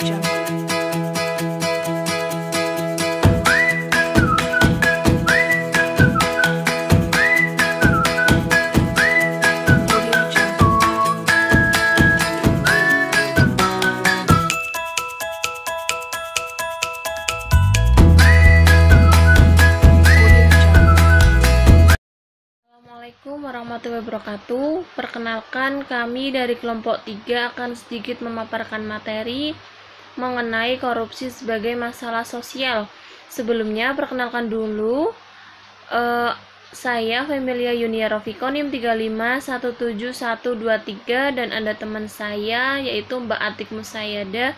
Assalamualaikum warahmatullahi wabarakatuh. Perkenalkan, kami dari kelompok 3 akan sedikit memaparkan materi mengenai korupsi sebagai masalah sosial. Sebelumnya, perkenalkan dulu, saya Familia Yunia Rofiko, NIM 3517123, dan ada teman saya yaitu Mbak Atik Musayada,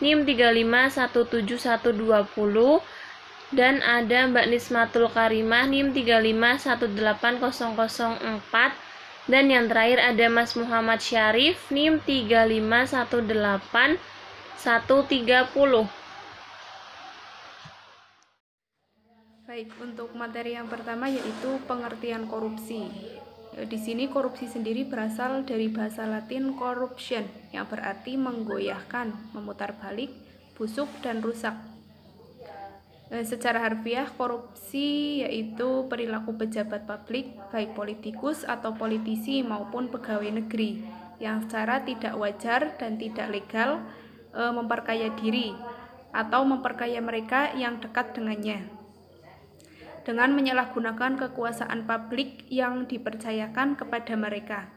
NIM 3517120, dan ada Mbak Nismatul Karimah, NIM 3518004, dan yang terakhir ada Mas Muhammad Syarif, NIM 3518130. Baik, untuk materi yang pertama yaitu pengertian korupsi. Di sini korupsi sendiri berasal dari bahasa Latin corruption, yang berarti menggoyahkan, memutar balik, busuk, dan rusak. Secara harfiah, korupsi yaitu perilaku pejabat publik, baik politikus atau politisi maupun pegawai negeri, yang secara tidak wajar dan tidak legal memperkaya diri atau memperkaya mereka yang dekat dengannya, dengan menyalahgunakan kekuasaan publik yang dipercayakan kepada mereka.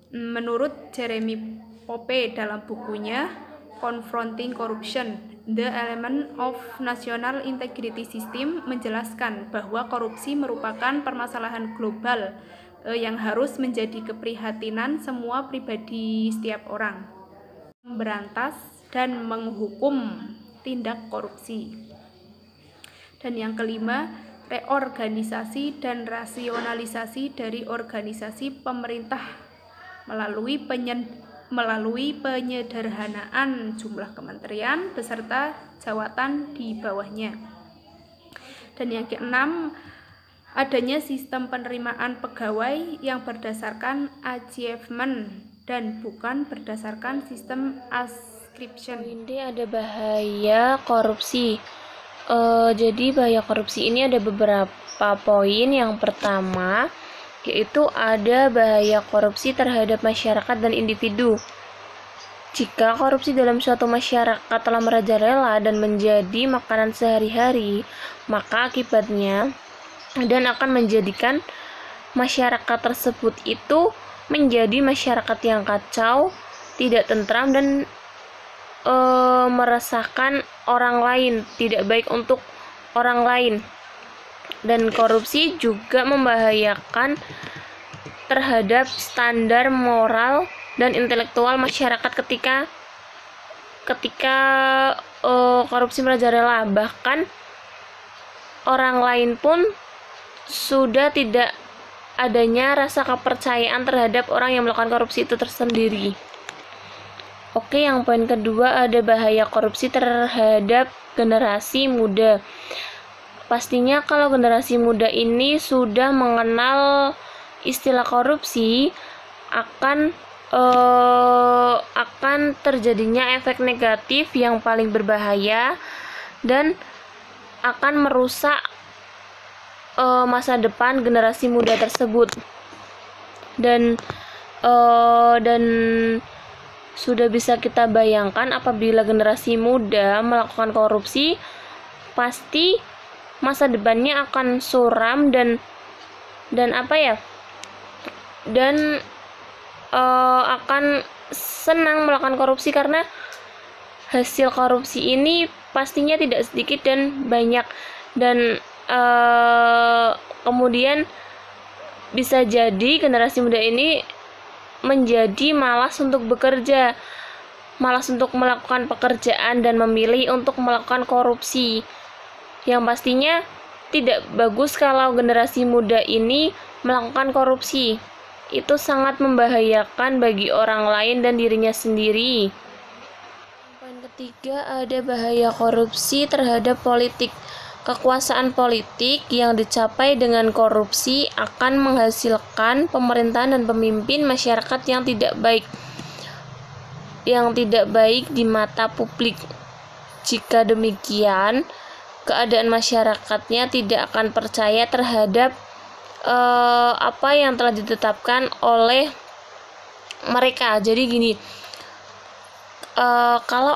Menurut Jeremy Pope dalam bukunya Confronting Corruption, The Element of National Integrity System, menjelaskan bahwa korupsi merupakan permasalahan global yang harus menjadi keprihatinan semua pribadi setiap orang, memberantas dan menghukum tindak korupsi. Dan yang kelima, reorganisasi dan rasionalisasi dari organisasi pemerintah melalui penyederhanaan jumlah kementerian beserta jawatan di bawahnya. Dan yang keenam, adanya sistem penerimaan pegawai yang berdasarkan achievement dan bukan berdasarkan sistem ascription. Ini ada bahaya korupsi. Jadi bahaya korupsi ini ada beberapa poin. Yang pertama yaitu ada bahaya korupsi terhadap masyarakat dan individu. Jika korupsi dalam suatu masyarakat telah merajalela dan menjadi makanan sehari-hari, maka akibatnya dan akan menjadikan masyarakat tersebut itu menjadi masyarakat yang kacau, tidak tentram, dan meresahkan orang lain, tidak baik untuk orang lain. Dan korupsi juga membahayakan terhadap standar moral dan intelektual masyarakat ketika korupsi merajalela. Bahkan orang lain pun sudah tidak adanya rasa kepercayaan terhadap orang yang melakukan korupsi itu tersendiri. Oke, yang poin kedua ada bahaya korupsi terhadap generasi muda. Pastinya kalau generasi muda ini sudah mengenal istilah korupsi, akan terjadinya efek negatif yang paling berbahaya dan akan merusak masa depan generasi muda tersebut. Dan sudah bisa kita bayangkan apabila generasi muda melakukan korupsi, pasti masa depannya akan suram dan akan senang melakukan korupsi, karena hasil korupsi ini pastinya tidak sedikit dan banyak, dan kemudian bisa jadi generasi muda ini menjadi malas untuk bekerja, malas untuk melakukan pekerjaan, dan memilih untuk melakukan korupsi. Yang pastinya tidak bagus kalau generasi muda ini melakukan korupsi. Itu sangat membahayakan bagi orang lain dan dirinya sendiri. Poin ketiga ada bahaya korupsi terhadap politik. Kekuasaan politik yang dicapai dengan korupsi akan menghasilkan pemerintahan dan pemimpin masyarakat yang tidak baik. yang tidak baik di mata publik. Jika demikian, keadaan masyarakatnya tidak akan percaya terhadap apa yang telah ditetapkan oleh mereka. Jadi gini, kalau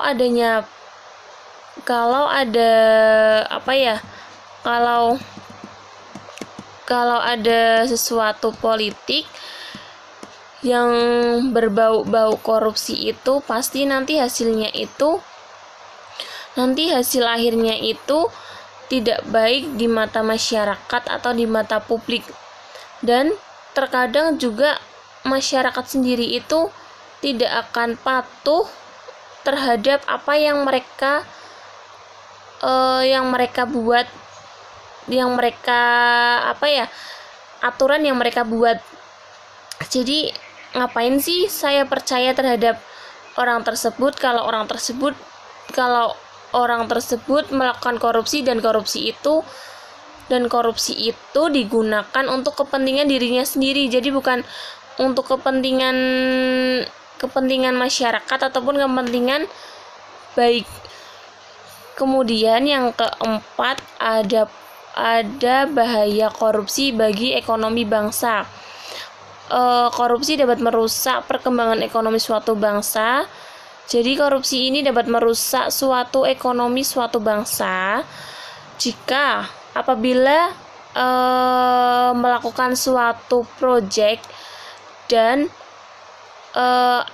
ada sesuatu politik yang berbau-bau korupsi itu, pasti nanti hasil akhirnya itu tidak baik di mata masyarakat atau di mata publik. Dan terkadang juga masyarakat sendiri itu tidak akan patuh terhadap apa yang mereka buat, aturan yang mereka buat. Jadi ngapain sih saya percaya terhadap orang tersebut kalau orang tersebut melakukan korupsi dan korupsi itu digunakan untuk kepentingan dirinya sendiri. Jadi bukan untuk kepentingan masyarakat ataupun kepentingan baik. Kemudian yang keempat, ada bahaya korupsi bagi ekonomi bangsa. Korupsi dapat merusak perkembangan ekonomi suatu bangsa. Jadi korupsi ini dapat merusak ekonomi suatu bangsa jika apabila melakukan suatu proyek dan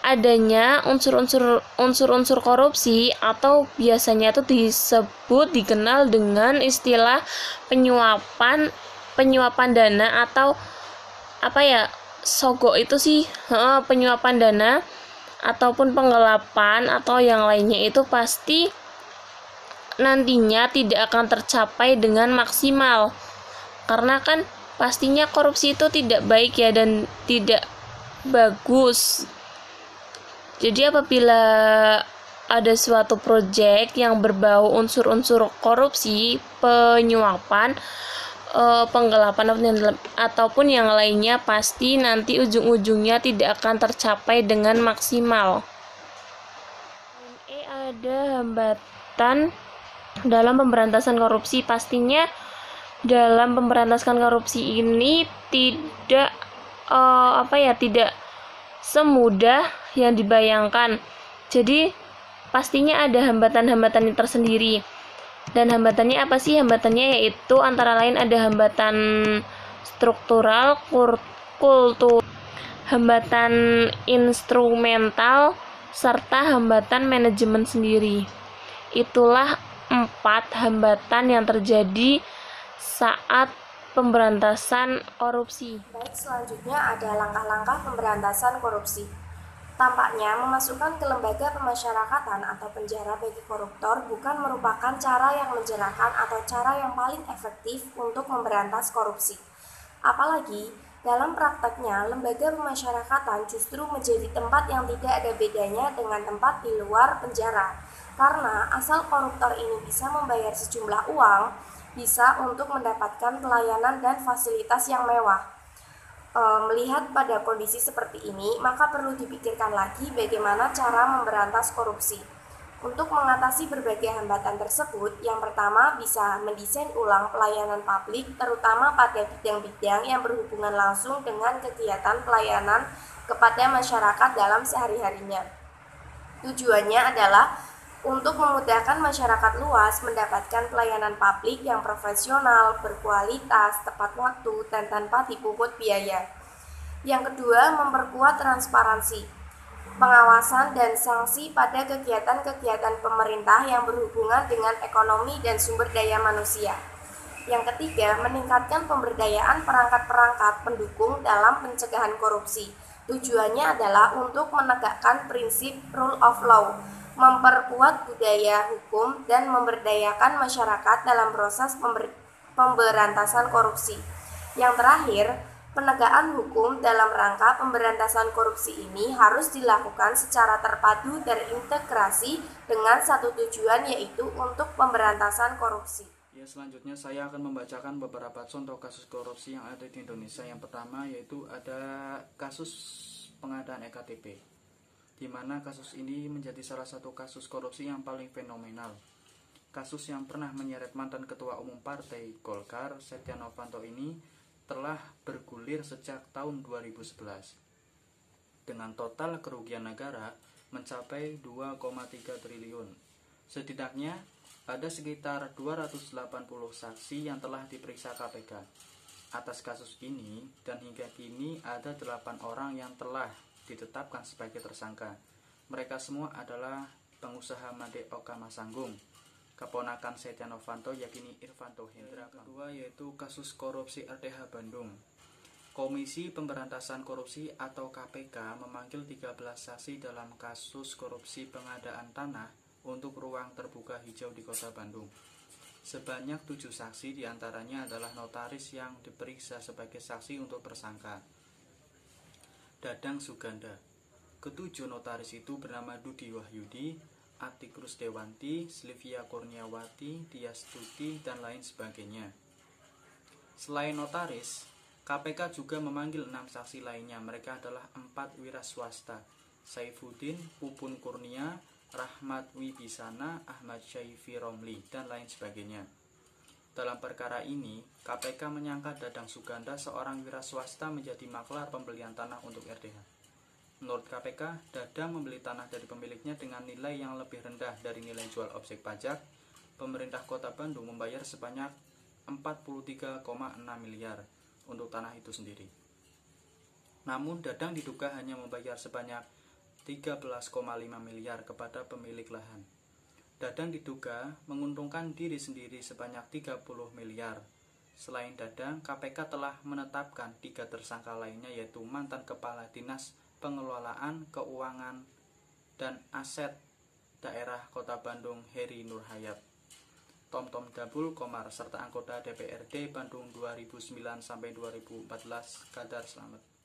adanya unsur-unsur korupsi, atau biasanya itu dikenal dengan istilah penyuapan dana, atau sogok itu sih, penyuapan dana ataupun penggelapan atau yang lainnya, itu pasti nantinya tidak akan tercapai dengan maksimal, karena kan pastinya korupsi itu tidak baik ya, dan tidak bagus. Jadi apabila ada suatu proyek yang berbau unsur-unsur korupsi, penyuapan, penggelapan ataupun yang lainnya, pasti nanti ujung-ujungnya tidak akan tercapai dengan maksimal. Ada hambatan dalam pemberantasan korupsi. Pastinya dalam pemberantasan korupsi ini tidak semudah yang dibayangkan. Jadi pastinya ada hambatan-hambatan tersendiri. Dan hambatannya apa sih? Hambatannya yaitu antara lain ada hambatan struktural, kultur, hambatan instrumental, serta hambatan manajemen sendiri. Itulah 4 hambatan yang terjadi saat pemberantasan korupsi. Baik, selanjutnya ada langkah-langkah pemberantasan korupsi. Tampaknya memasukkan ke lembaga pemasyarakatan atau penjara bagi koruptor bukan merupakan cara yang menjerahkan atau cara yang paling efektif untuk memberantas korupsi. Apalagi dalam prakteknya, lembaga pemasyarakatan justru menjadi tempat yang tidak ada bedanya dengan tempat di luar penjara. Karena asal koruptor ini bisa membayar sejumlah uang, bisa untuk mendapatkan pelayanan dan fasilitas yang mewah. Melihat pada kondisi seperti ini, maka perlu dipikirkan lagi bagaimana cara memberantas korupsi. Untuk mengatasi berbagai hambatan tersebut, yang pertama bisa mendesain ulang pelayanan publik, terutama pada bidang-bidang yang berhubungan langsung dengan kegiatan pelayanan kepada masyarakat dalam sehari-harinya. Tujuannya adalah untuk memudahkan masyarakat luas mendapatkan pelayanan publik yang profesional, berkualitas, tepat waktu, dan tanpa dipungut biaya. Yang kedua, memperkuat transparansi, pengawasan, dan sanksi pada kegiatan-kegiatan pemerintah yang berhubungan dengan ekonomi dan sumber daya manusia. Yang ketiga, meningkatkan pemberdayaan perangkat-perangkat pendukung dalam pencegahan korupsi. Tujuannya adalah untuk menegakkan prinsip rule of law, memperkuat budaya hukum, dan memberdayakan masyarakat dalam proses pemberantasan korupsi. Yang terakhir, penegakan hukum dalam rangka pemberantasan korupsi ini harus dilakukan secara terpadu dan integrasi dengan satu tujuan, yaitu untuk pemberantasan korupsi. Ya, selanjutnya saya akan membacakan beberapa contoh kasus korupsi yang ada di Indonesia. Yang pertama yaitu ada kasus pengadaan EKTP. di mana kasus ini menjadi salah satu kasus korupsi yang paling fenomenal. Kasus yang pernah menyeret mantan Ketua Umum Partai Golkar, Setia Novanto ini telah bergulir sejak tahun 2011 dengan total kerugian negara mencapai 2,3 triliun. Setidaknya ada sekitar 280 saksi yang telah diperiksa KPK atas kasus ini, dan hingga kini ada 8 orang yang telah ditetapkan sebagai tersangka. Mereka semua adalah pengusaha Made Oka Masanggung, keponakan Setia Novanto yakni Irvanto Hendra. Kedua yaitu kasus korupsi RTH Bandung. Komisi Pemberantasan Korupsi atau KPK memanggil 13 saksi dalam kasus korupsi pengadaan tanah untuk ruang terbuka hijau di Kota Bandung. Sebanyak 7 saksi diantaranya adalah notaris yang diperiksa sebagai saksi untuk tersangka, Dadang Suganda. Ketujuh notaris itu bernama Dudi Wahyudi, Atikrus Dewanti, Silvia Kurniawati, Dias Tuti, dan lain sebagainya. Selain notaris, KPK juga memanggil 6 saksi lainnya. Mereka adalah 4 wira swasta, Saifuddin, Pupun Kurnia, Rahmat Wibisana, Ahmad Syaifi Romli, dan lain sebagainya. Dalam perkara ini, KPK menyangka Dadang Suganda, seorang wira swasta, menjadi maklar pembelian tanah untuk RTH. Menurut KPK, Dadang membeli tanah dari pemiliknya dengan nilai yang lebih rendah dari nilai jual objek pajak. Pemerintah Kota Bandung membayar sebanyak 43,6 miliar untuk tanah itu sendiri. Namun Dadang diduga hanya membayar sebanyak 13,5 miliar kepada pemilik lahan. Dadang diduga menguntungkan diri sendiri sebanyak 30 miliar. Selain Dadang, KPK telah menetapkan 3 tersangka lainnya, yaitu mantan Kepala Dinas Pengelolaan Keuangan dan Aset Daerah Kota Bandung Heri Nurhayat, Tomtom Dabul Komar, serta anggota DPRD Bandung 2009-2014 Kadar Slamet.